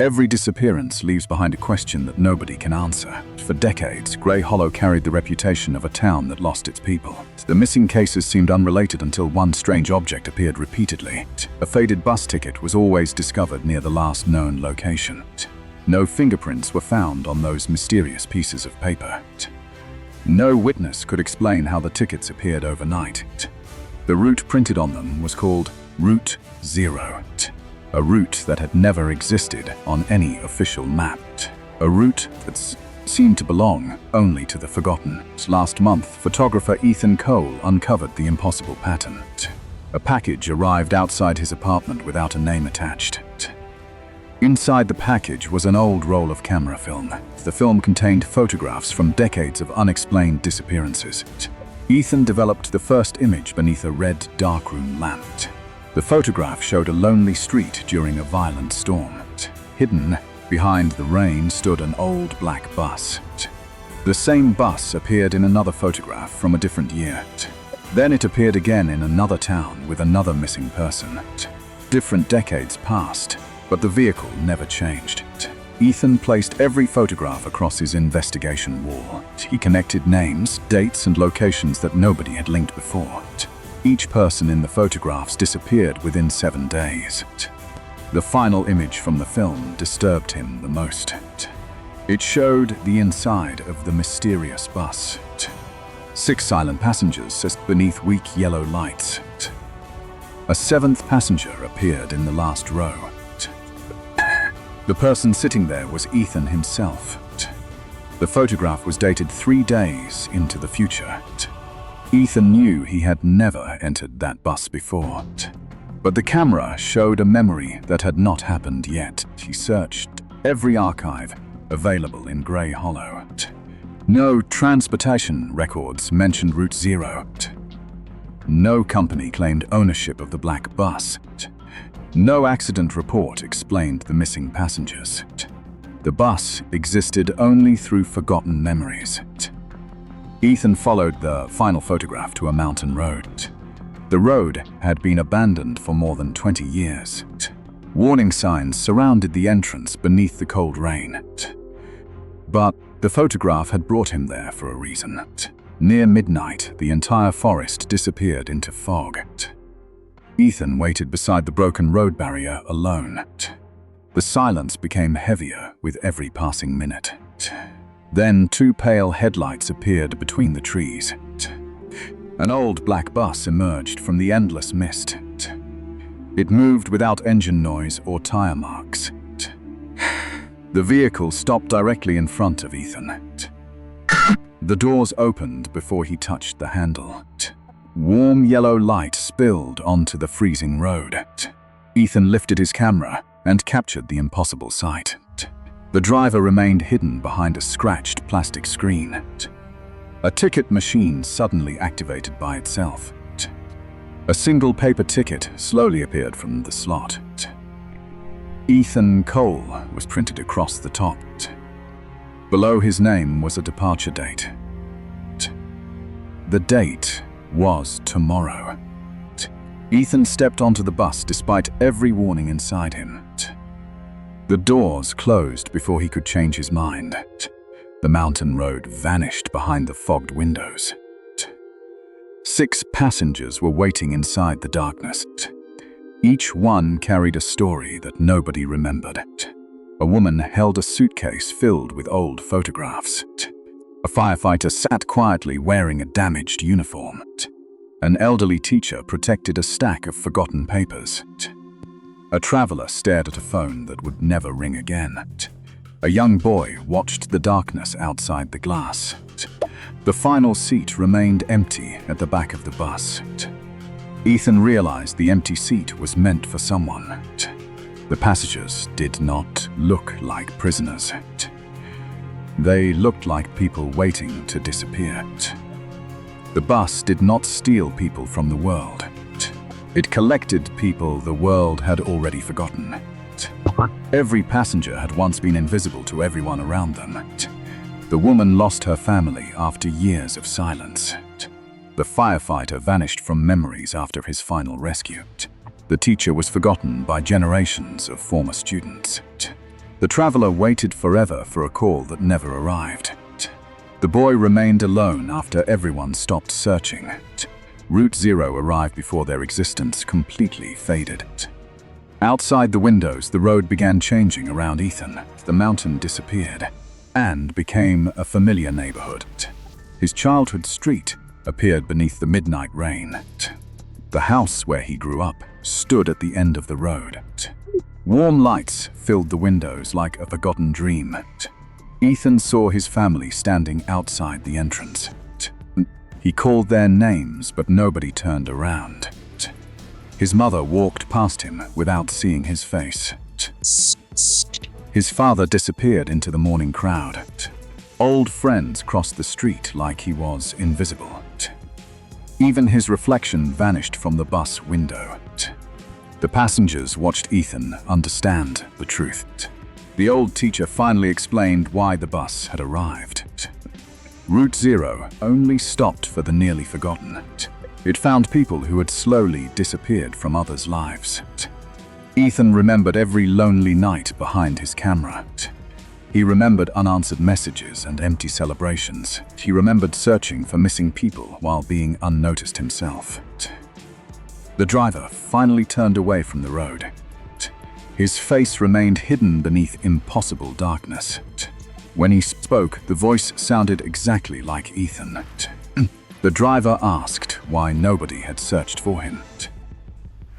Every disappearance leaves behind a question that nobody can answer. For decades, Grey Hollow carried the reputation of a town that lost its people. The missing cases seemed unrelated until one strange object appeared repeatedly. A faded bus ticket was always discovered near the last known location. No fingerprints were found on those mysterious pieces of paper. No witness could explain how the tickets appeared overnight. The route printed on them was called Route 0. A route that had never existed on any official map. A route that seemed to belong only to the forgotten. Last month, photographer Ethan Cole uncovered the impossible pattern. A package arrived outside his apartment without a name attached. Inside the package was an old roll of camera film. The film contained photographs from decades of unexplained disappearances. Ethan developed the first image beneath a red darkroom lamp. The photograph showed a lonely street during a violent storm. Hidden behind the rain stood an old black bus. The same bus appeared in another photograph from a different year. Then it appeared again in another town with another missing person. Different decades passed, but the vehicle never changed. Ethan placed every photograph across his investigation wall. He connected names, dates, and locations that nobody had linked before. Each person in the photographs disappeared within 7 days. The final image from the film disturbed him the most. It showed the inside of the mysterious bus. 6 silent passengers sat beneath weak yellow lights. A 7th passenger appeared in the last row. The person sitting there was Ethan himself. The photograph was dated 3 days into the future. Ethan knew he had never entered that bus before. But the camera showed a memory that had not happened yet. He searched every archive available in Grey Hollow. No transportation records mentioned Route 0. No company claimed ownership of the black bus. No accident report explained the missing passengers. The bus existed only through forgotten memories. Ethan followed the final photograph to a mountain road. The road had been abandoned for more than 20 years. Warning signs surrounded the entrance beneath the cold rain. But the photograph had brought him there for a reason. Near midnight, the entire forest disappeared into fog. Ethan waited beside the broken road barrier alone. The silence became heavier with every passing minute. Then 2 pale headlights appeared between the trees. An old black bus emerged from the endless mist. It moved without engine noise or tire marks. The vehicle stopped directly in front of Ethan. The doors opened before he touched the handle. Warm yellow light spilled onto the freezing road. Ethan lifted his camera and captured the impossible sight. The driver remained hidden behind a scratched plastic screen. A ticket machine suddenly activated by itself. A single paper ticket slowly appeared from the slot. Ethan Cole was printed across the top. Below his name was a departure date. The date was tomorrow. Ethan stepped onto the bus despite every warning inside him. The doors closed before he could change his mind. The mountain road vanished behind the fogged windows. 6 passengers were waiting inside the darkness. Each one carried a story that nobody remembered. A woman held a suitcase filled with old photographs. A firefighter sat quietly wearing a damaged uniform. An elderly teacher protected a stack of forgotten papers. A traveler stared at a phone that would never ring again. A young boy watched the darkness outside the glass. The final seat remained empty at the back of the bus. Ethan realized the empty seat was meant for someone. The passengers did not look like prisoners. They looked like people waiting to disappear. The bus did not steal people from the world. It collected people the world had already forgotten. Every passenger had once been invisible to everyone around them. The woman lost her family after years of silence. The firefighter vanished from memories after his final rescue. The teacher was forgotten by generations of former students. The traveler waited forever for a call that never arrived. The boy remained alone after everyone stopped searching. Route 0 arrived before their existence completely faded. Outside the windows, the road began changing around Ethan. The mountain disappeared and became a familiar neighborhood. His childhood street appeared beneath the midnight rain. The house where he grew up stood at the end of the road. Warm lights filled the windows like a forgotten dream. Ethan saw his family standing outside the entrance. He called their names, but nobody turned around. His mother walked past him without seeing his face. His father disappeared into the morning crowd. Old friends crossed the street like he was invisible. Even his reflection vanished from the bus window. The passengers watched Ethan understand the truth. The old teacher finally explained why the bus had arrived. Route 0 only stopped for the nearly forgotten. It found people who had slowly disappeared from others' lives. Ethan remembered every lonely night behind his camera. He remembered unanswered messages and empty celebrations. He remembered searching for missing people while being unnoticed himself. The driver finally turned away from the road. His face remained hidden beneath impossible darkness. When he spoke, the voice sounded exactly like Ethan. The driver asked why nobody had searched for him.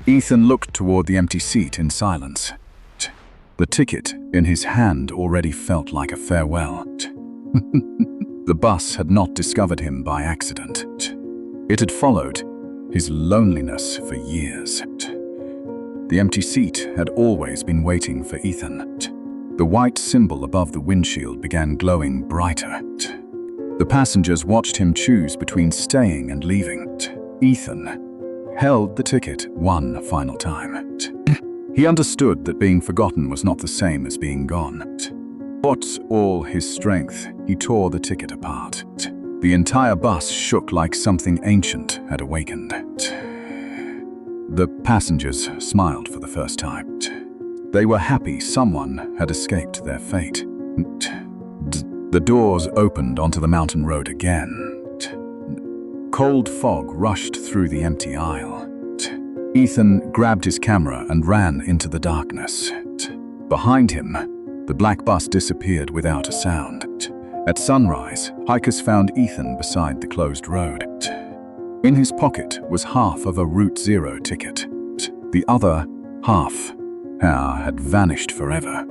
Ethan looked toward the empty seat in silence. The ticket in his hand already felt like a farewell. The bus had not discovered him by accident. It had followed his loneliness for years. The empty seat had always been waiting for Ethan. The white symbol above the windshield began glowing brighter. The passengers watched him choose between staying and leaving. Ethan held the ticket one final time. He understood that being forgotten was not the same as being gone. With all his strength, he tore the ticket apart. The entire bus shook like something ancient had awakened. The passengers smiled for the first time. They were happy someone had escaped their fate. The doors opened onto the mountain road again. Cold fog rushed through the empty aisle. Ethan grabbed his camera and ran into the darkness. Behind him, the black bus disappeared without a sound. At sunrise, hikers found Ethan beside the closed road. In his pocket was half of a Route 0 ticket. The other half had vanished forever.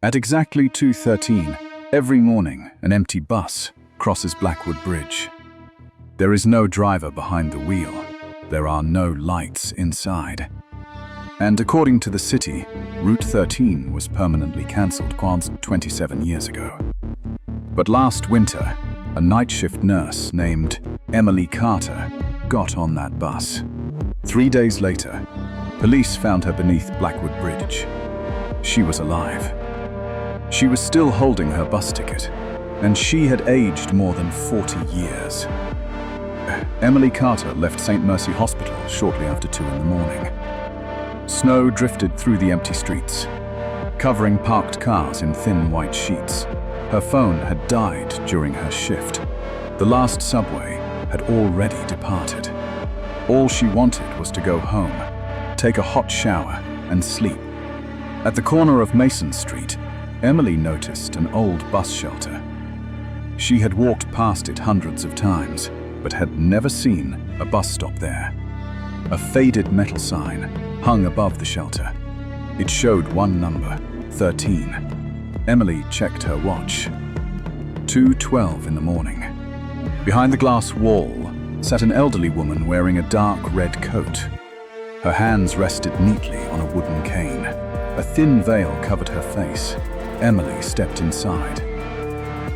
At exactly 2:13, every morning, an empty bus crosses Blackwood Bridge. There is no driver behind the wheel. There are no lights inside. And according to the city, Route 13 was permanently cancelled 27 years ago. But last winter, a night shift nurse named Emily Carter got on that bus. 3 days later, police found her beneath Blackwood Bridge. She was alive. She was still holding her bus ticket, and she had aged more than 40 years. Emily Carter left St. Mercy Hospital shortly after 2 in the morning. Snow drifted through the empty streets, covering parked cars in thin white sheets. Her phone had died during her shift. The last subway had already departed. All she wanted was to go home, take a hot shower, and sleep. At the corner of Mason Street, Emily noticed an old bus shelter. She had walked past it hundreds of times, but had never seen a bus stop there. A faded metal sign hung above the shelter. It showed one number, 13. Emily checked her watch. 2:12 in the morning. Behind the glass wall sat an elderly woman wearing a dark red coat. Her hands rested neatly on a wooden cane. A thin veil covered her face. Emily stepped inside.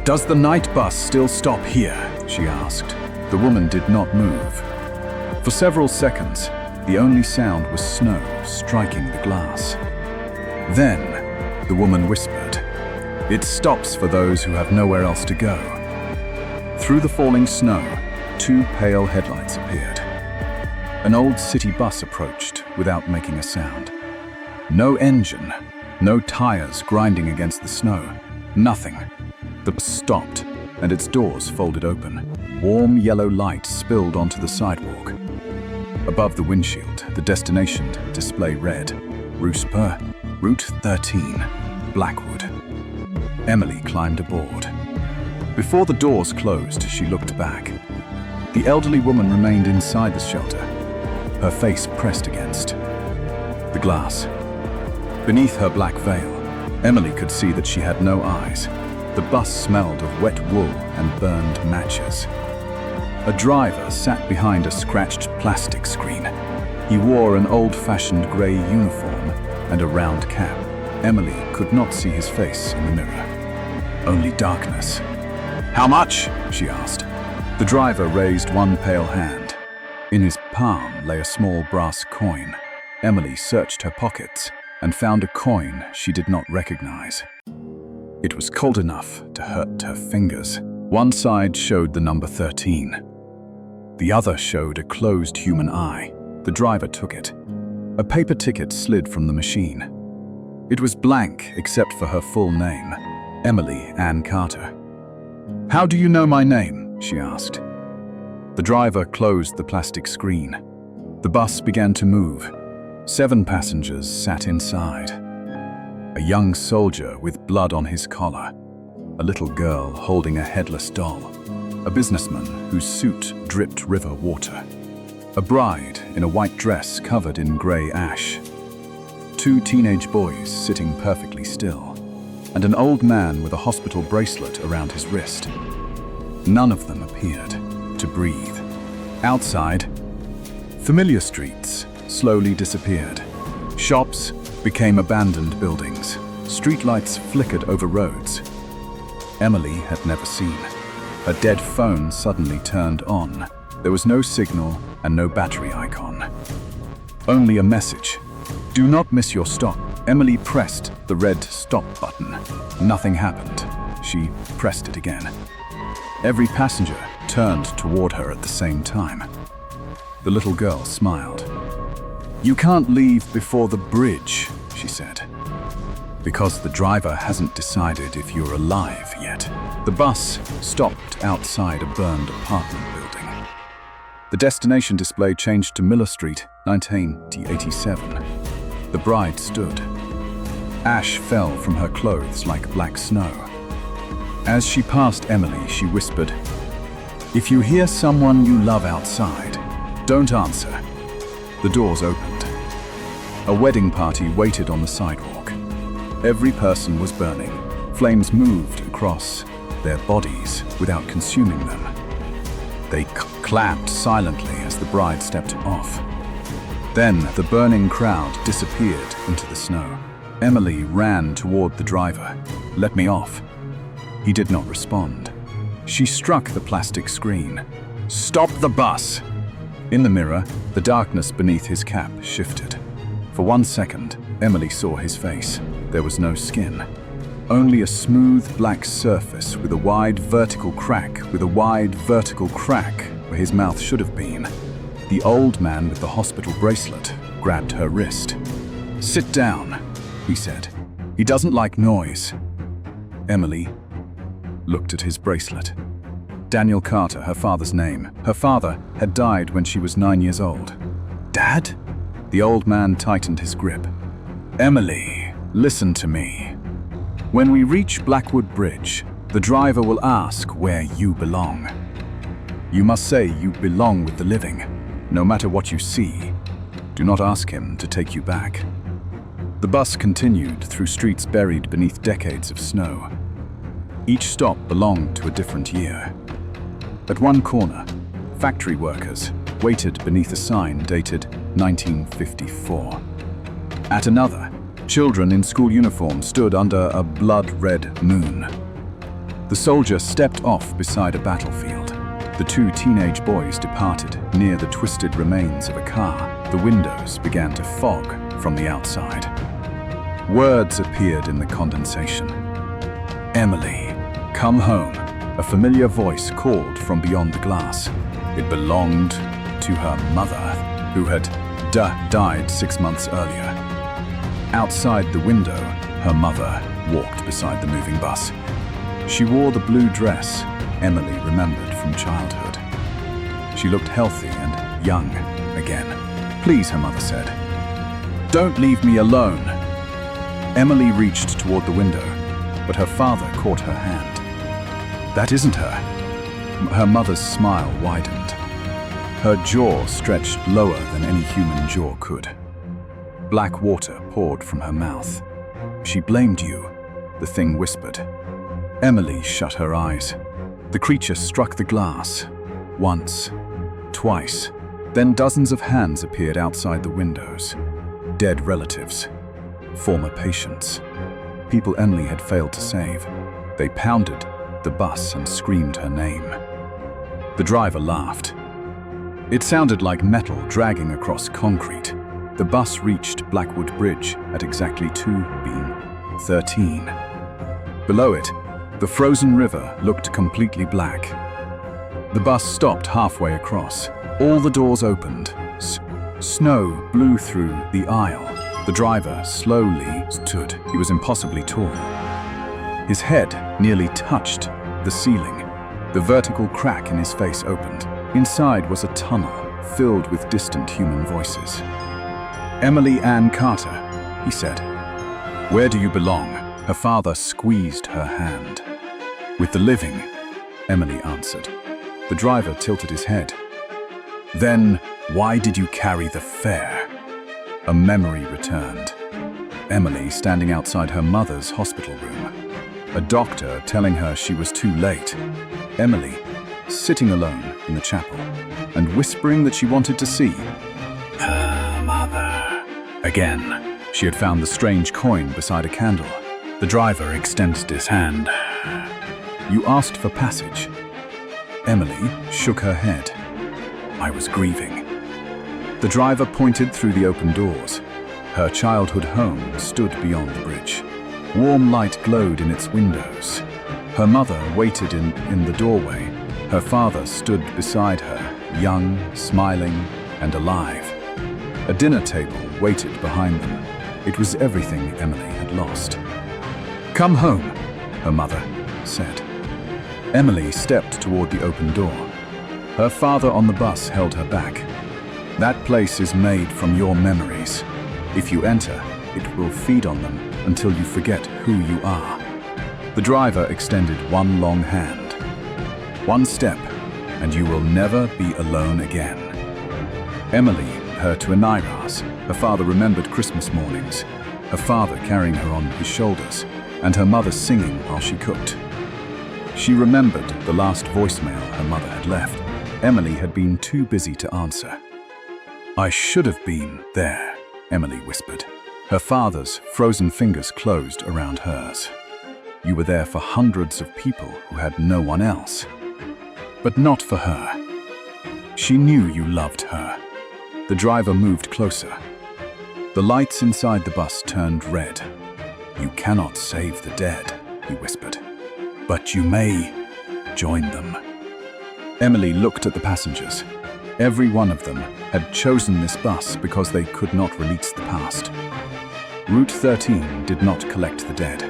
"Does the night bus still stop here?" she asked. The woman did not move. For several seconds, the only sound was snow striking the glass. Then, the woman whispered, "It stops for those who have nowhere else to go." Through the falling snow, 2 pale headlights appeared. An old city bus approached without making a sound. No engine, No tires grinding against the snow. Nothing. The bus stopped, and its doors folded open. Warm yellow light spilled onto the sidewalk. Above the windshield, the destination display read, Route 13, Blackwood. Emily climbed aboard. Before the doors closed, she looked back. The elderly woman remained inside the shelter, her face pressed against the glass. Beneath her black veil, Emily could see that she had no eyes. The bus smelled of wet wool and burned matches. A driver sat behind a scratched plastic screen. He wore an old-fashioned grey uniform and a round cap. Emily could not see his face in the mirror. Only darkness. "How much?" she asked. The driver raised one pale hand. In his palm lay a small brass coin. Emily searched her pockets and found a coin she did not recognize. It was cold enough to hurt her fingers. One side showed the number 13. The other showed a closed human eye. The driver took it. A paper ticket slid from the machine. It was blank except for her full name, Emily Ann Carter. "How do you know my name?" she asked. The driver closed the plastic screen. The bus began to move. 7 passengers sat inside. A young soldier with blood on his collar, a little girl holding a headless doll, a businessman whose suit dripped river water, a bride in a white dress covered in grey ash, 2 teenage boys sitting perfectly still, and an old man with a hospital bracelet around his wrist. None of them appeared to breathe. Outside, familiar streets slowly disappeared. Shops became abandoned buildings. Streetlights flickered over roads Emily had never seen. Her dead phone suddenly turned on. There was no signal and no battery icon. Only a message. "Do not miss your stop." Emily pressed the red stop button. Nothing happened. She pressed it again. Every passenger turned toward her at the same time. The little girl smiled. "You can't leave before the bridge," she said, "because the driver hasn't decided if you're alive yet." The bus stopped outside a burned apartment building. The destination display changed to Miller Street, 1987. The bride stood. Ash fell from her clothes like black snow. As she passed Emily, she whispered, "If you hear someone you love outside, don't answer." The doors opened. A wedding party waited on the sidewalk. Every person was burning. Flames moved across their bodies without consuming them. They clapped silently as the bride stepped off. Then the burning crowd disappeared into the snow. Emily ran toward the driver. "Let me off." He did not respond. She struck the plastic screen. "Stop the bus!" In the mirror, the darkness beneath his cap shifted. For 1 second, Emily saw his face. There was no skin. Only a smooth black surface with a wide vertical crack where his mouth should have been. The old man with the hospital bracelet grabbed her wrist. "Sit down," he said. "He doesn't like noise." Emily looked at his bracelet. Daniel Carter, her father's name. Her father had died when she was 9 years old. "Dad?" The old man tightened his grip. "Emily, listen to me. When we reach Blackwood Bridge, the driver will ask where you belong. You must say you belong with the living, no matter what you see. Do not ask him to take you back." The bus continued through streets buried beneath decades of snow. Each stop belonged to a different year. At one corner, factory workers waited beneath a sign dated 1954. At another, children in school uniform stood under a blood-red moon. The soldier stepped off beside a battlefield. The 2 teenage boys departed near the twisted remains of a car. The windows began to fog from the outside. Words appeared in the condensation. "Emily, come home," a familiar voice called from beyond the glass. It belonged to her mother, who had died 6 months earlier. Outside the window, Her mother walked beside the moving bus. She wore the blue dress Emily remembered from childhood. She looked healthy and young again. "Please," her mother said. "Don't leave me alone." Emily reached toward the window, but her father caught her hand. "That isn't her." Her mother's smile widened. Her jaw stretched lower than any human jaw could. Black water poured from her mouth. "She blamed you," the thing whispered. Emily shut her eyes. The creature struck the glass. Once, twice. Then dozens of hands appeared outside the windows. Dead relatives. Former patients. People Emily had failed to save. They pounded the bus and screamed her name. The driver laughed. It sounded like metal dragging across concrete. The bus reached Blackwood Bridge at exactly 2:13. Below it, the frozen river looked completely black. The bus stopped halfway across. All the doors opened. Snow blew through the aisle. The driver slowly stood. He was impossibly tall. His head nearly touched the ceiling. The vertical crack in his face opened. Inside was a tunnel filled with distant human voices. "Emily Ann Carter," he said. "Where do you belong?" Her father squeezed her hand. "With the living," Emily answered. The driver tilted his head. "Then why did you carry the fare?" A memory returned. Emily standing outside her mother's hospital room. A doctor telling her she was too late. Emily sitting alone in the chapel and whispering that she wanted to see her mother. Again, she had found the strange coin beside a candle. The driver extended his hand. "You asked for passage." Emily shook her head. "I was grieving." The driver pointed through the open doors. Her childhood home stood beyond the bridge. Warm light glowed in its windows. Her mother waited in the doorway. Her father stood beside her, young, smiling, and alive. A dinner table waited behind them. It was everything Emily had lost. "Come home," her mother said. Emily stepped toward the open door. Her father on the bus held her back. "That place is made from your memories. If you enter, it will feed on them until you forget who you are." The driver extended one long hand. "One step, and you will never be alone again." Emily, her to Aniras, her father remembered Christmas mornings, her father carrying her on his shoulders, and her mother singing while she cooked. She remembered the last voicemail her mother had left. Emily had been too busy to answer. "I should have been there," Emily whispered. Her father's frozen fingers closed around hers. "You were there for hundreds of people who had no one else. But not for her. She knew you loved her." The driver moved closer. The lights inside the bus turned red. "You cannot save the dead," he whispered. "But you may join them." Emily looked at the passengers. Every one of them had chosen this bus because they could not release the past. Route 13 did not collect the dead.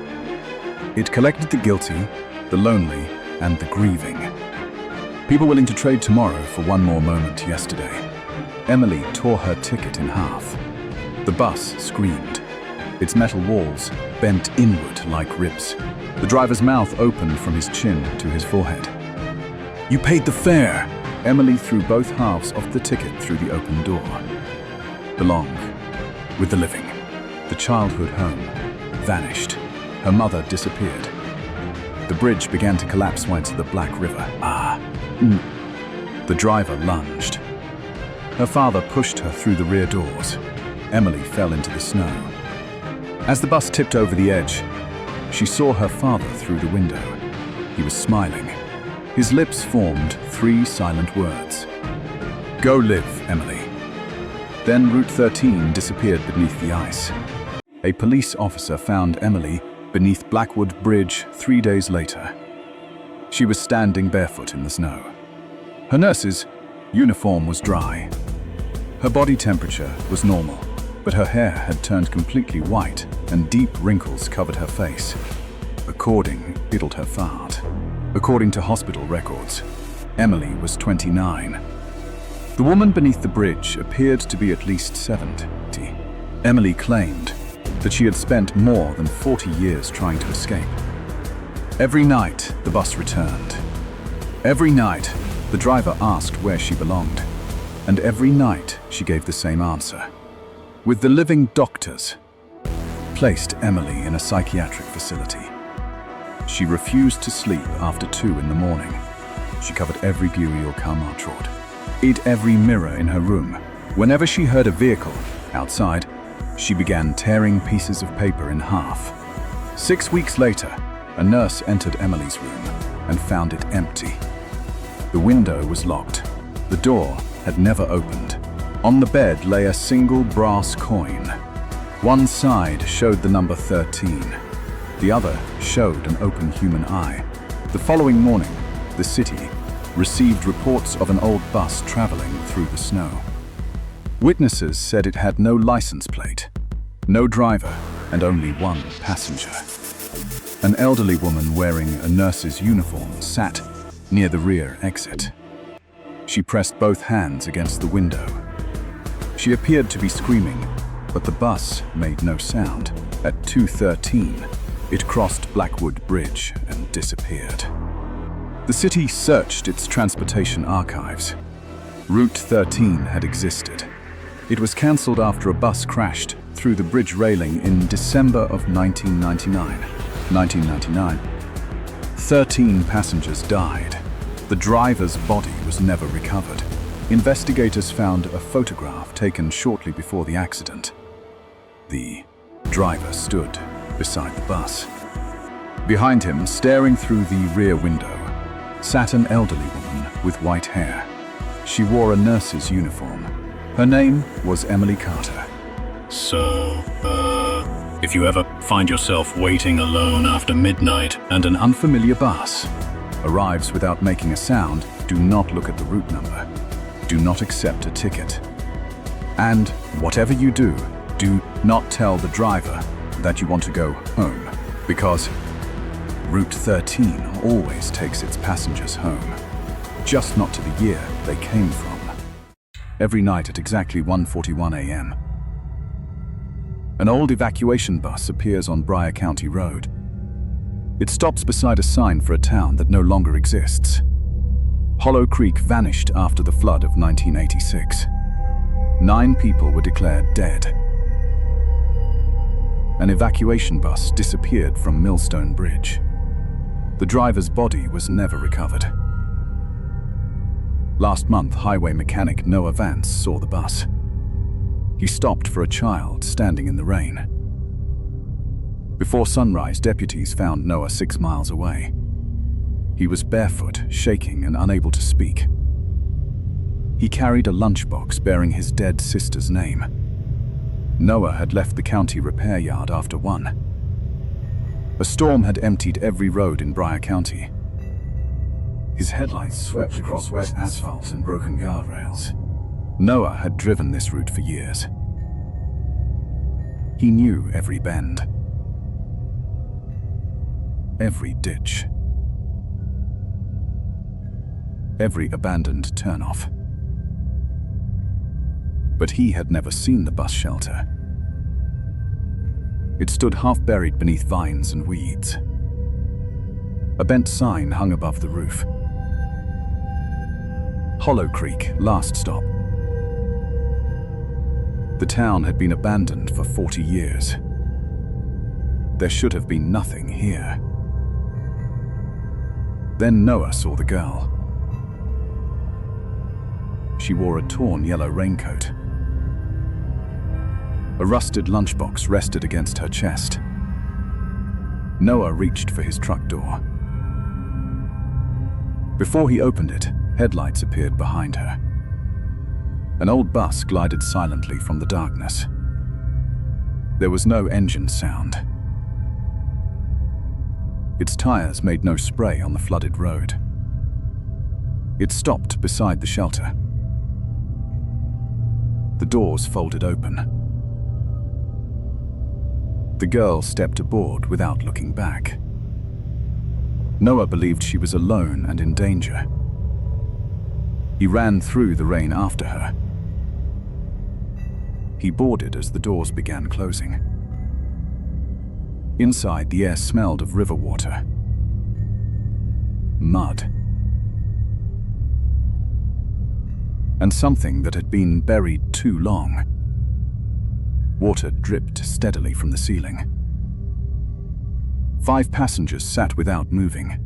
It collected the guilty, the lonely, and the grieving. People willing to trade tomorrow for one more moment yesterday. Emily tore her ticket in half. The bus screamed. Its metal walls bent inward like ribs. The driver's mouth opened from his chin to his forehead. "You paid the fare!" Emily threw both halves of the ticket through the open door. Belong with the living. The childhood home vanished. Her mother disappeared. The bridge began to collapse onto the Black River. The driver lunged. Her father pushed her through the rear doors. Emily fell into the snow. As the bus tipped over the edge, she saw her father through the window. He was smiling. His lips formed 3 silent words. "Go live, Emily." Then Route 13 disappeared beneath the ice. A police officer found Emily beneath Blackwood Bridge 3 days later. She was standing barefoot in the snow. Her nurse's uniform was dry. Her body temperature was normal, but her hair had turned completely white and deep wrinkles covered her face. Diddled her fart. According to hospital records, Emily was 29. The woman beneath the bridge appeared to be at least 70. Emily claimed that she had spent more than 40 years trying to escape. Every night, the bus returned. Every night, the driver asked where she belonged, and every night she gave the same answer. With the living doctors, placed Emily in a psychiatric facility. She refused to sleep after 2 in the morning. She covered every buoy or Karmartrod, ate every mirror in her room. Whenever she heard a vehicle outside, she began tearing pieces of paper in half. 6 weeks later, a nurse entered Emily's room and found it empty. The window was locked. The door had never opened. On the bed lay a single brass coin. One side showed the number 13. The other showed an open human eye. The following morning, the city received reports of an old bus traveling through the snow. Witnesses said it had no license plate, no driver, and only one passenger. An elderly woman wearing a nurse's uniform sat near the rear exit. She pressed both hands against the window. She appeared to be screaming, but the bus made no sound. At 2:13, it crossed Blackwood Bridge and disappeared. The city searched its transportation archives. Route 13 had existed. It was cancelled after a bus crashed through the bridge railing in December of 1999. 13 passengers died. The driver's body was never recovered. Investigators found a photograph taken shortly before the accident. The driver stood beside the bus. Behind him, staring through the rear window, sat an elderly woman with white hair. She wore a nurse's uniform. Her name was Emily Carter. So, if you ever find yourself waiting alone after midnight and an unfamiliar bus arrives without making a sound, do not look at the route number. Do not accept a ticket. And whatever you do, do not tell the driver that you want to go home, because Route 13 always takes its passengers home, just not to the year they came from. Every night at exactly 1:41 a.m., an old evacuation bus appears on Briar County Road. It stops beside a sign for a town that no longer exists. Hollow Creek vanished after the flood of 1986. 9 people were declared dead. An evacuation bus disappeared from Millstone Bridge. The driver's body was never recovered. Last month, highway mechanic Noah Vance saw the bus. He stopped for a child standing in the rain. Before sunrise, deputies found Noah 6 miles away. He was barefoot, shaking, and unable to speak. He carried a lunchbox bearing his dead sister's name. Noah had left the county repair yard after 1. A storm had emptied every road in Briar County. His headlights swept across wet asphalt and broken guardrails. Noah had driven this route for years. He knew every bend, every ditch, every abandoned turnoff. But he had never seen the bus shelter. It stood half-buried beneath vines and weeds. A bent sign hung above the roof. Hollow Creek, last stop. The town had been abandoned for 40 years. There should have been nothing here. Then Noah saw the girl. She wore a torn yellow raincoat. A rusted lunchbox rested against her chest. Noah reached for his truck door. Before he opened it, headlights appeared behind her. An old bus glided silently from the darkness. There was no engine sound. Its tires made no spray on the flooded road. It stopped beside the shelter. The doors folded open. The girl stepped aboard without looking back. Noah believed she was alone and in danger. He ran through the rain after her. He boarded as the doors began closing. Inside, the air smelled of river water, mud, and something that had been buried too long. Water dripped steadily from the ceiling. 5 passengers sat without moving.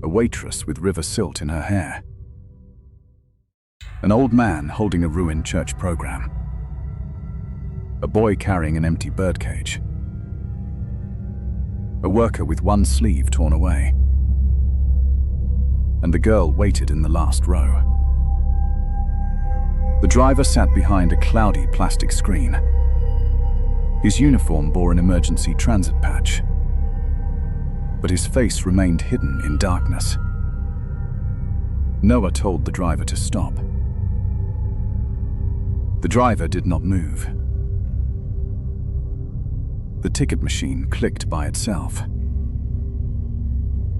A waitress with river silt in her hair. An old man holding a ruined church program. A boy carrying an empty birdcage. A worker with one sleeve torn away. And the girl waited in the last row. The driver sat behind a cloudy plastic screen. His uniform bore an emergency transit patch, but his face remained hidden in darkness. Noah told the driver to stop. The driver did not move. The ticket machine clicked by itself.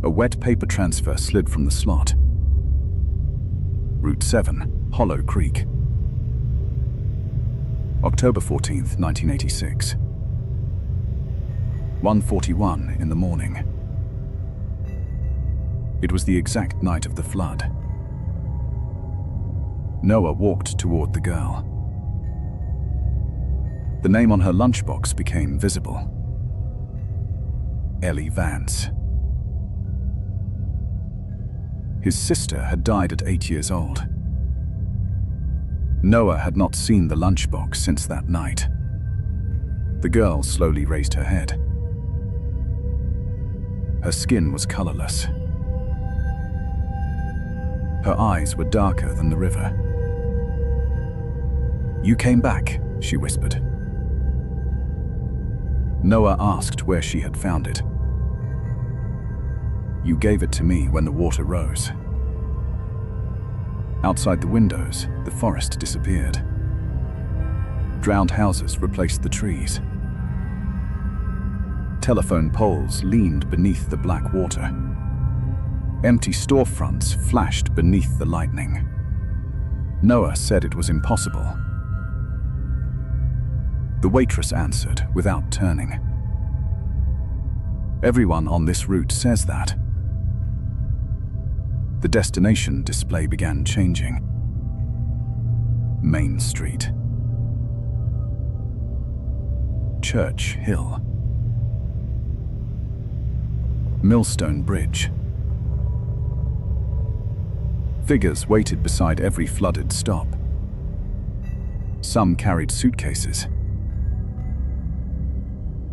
A wet paper transfer slid from the slot. Route 7, Hollow Creek. October 14th, 1986. 1:41 in the morning. It was the exact night of the flood. Noah walked toward the girl. The name on her lunchbox became visible. Ellie Vance. His sister had died at 8 years old. Noah had not seen the lunchbox since that night. The girl slowly raised her head. Her skin was colorless. Her eyes were darker than the river. "You came back," she whispered. Noah asked where she had found it. "You gave it to me when the water rose." Outside the windows, the forest disappeared. Drowned houses replaced the trees. Telephone poles leaned beneath the black water. Empty storefronts flashed beneath the lightning. Noah said it was impossible. The waitress answered without turning. "Everyone on this route says that." The destination display began changing. Main Street. Church Hill. Millstone Bridge. Figures waited beside every flooded stop. Some carried suitcases.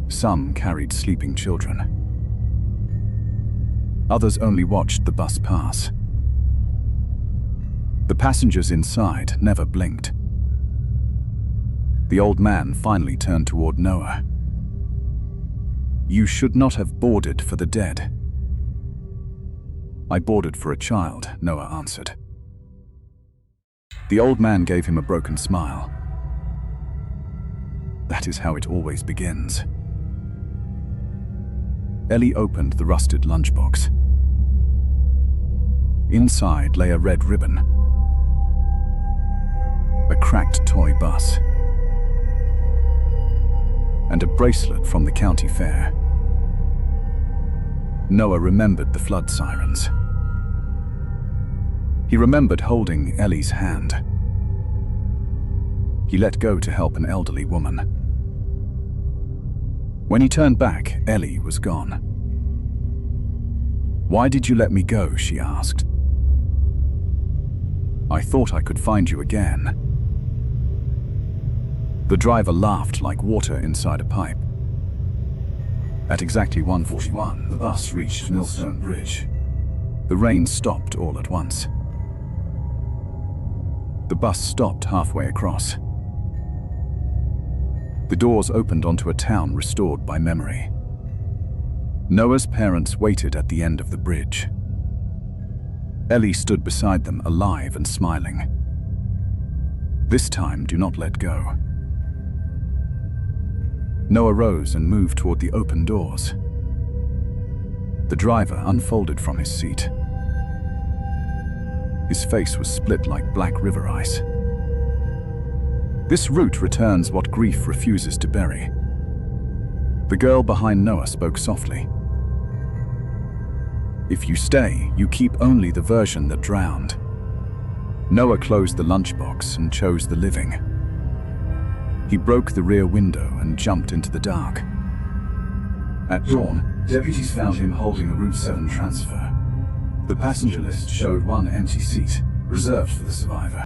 Some carried sleeping children. Others only watched the bus pass. The passengers inside never blinked. The old man finally turned toward Noah. "You should not have boarded for the dead." "I boarded for a child," Noah answered. The old man gave him a broken smile. "That is how it always begins." Ellie opened the rusted lunchbox. Inside lay a red ribbon. A cracked toy bus. And a bracelet from the county fair. Noah remembered the flood sirens. He remembered holding Ellie's hand. He let go to help an elderly woman. When he turned back, Ellie was gone. "Why did you let me go?" she asked. "I thought I could find you again." The driver laughed like water inside a pipe. At exactly 1:41, the bus reached Millstone Bridge. The rain stopped all at once. The bus stopped halfway across. The doors opened onto a town restored by memory. Noah's parents waited at the end of the bridge. Ellie stood beside them, alive and smiling. "This time, do not let go." Noah rose and moved toward the open doors. The driver unfolded from his seat. His face was split like black river ice. This route returns what grief refuses to bury. The girl behind Noah spoke softly. If you stay, you keep only the version that drowned. Noah closed the lunchbox and chose the living. He broke the rear window and jumped into the dark. At dawn, deputies found him holding a Route 7 transfer. The passenger list showed one empty seat, reserved for the survivor.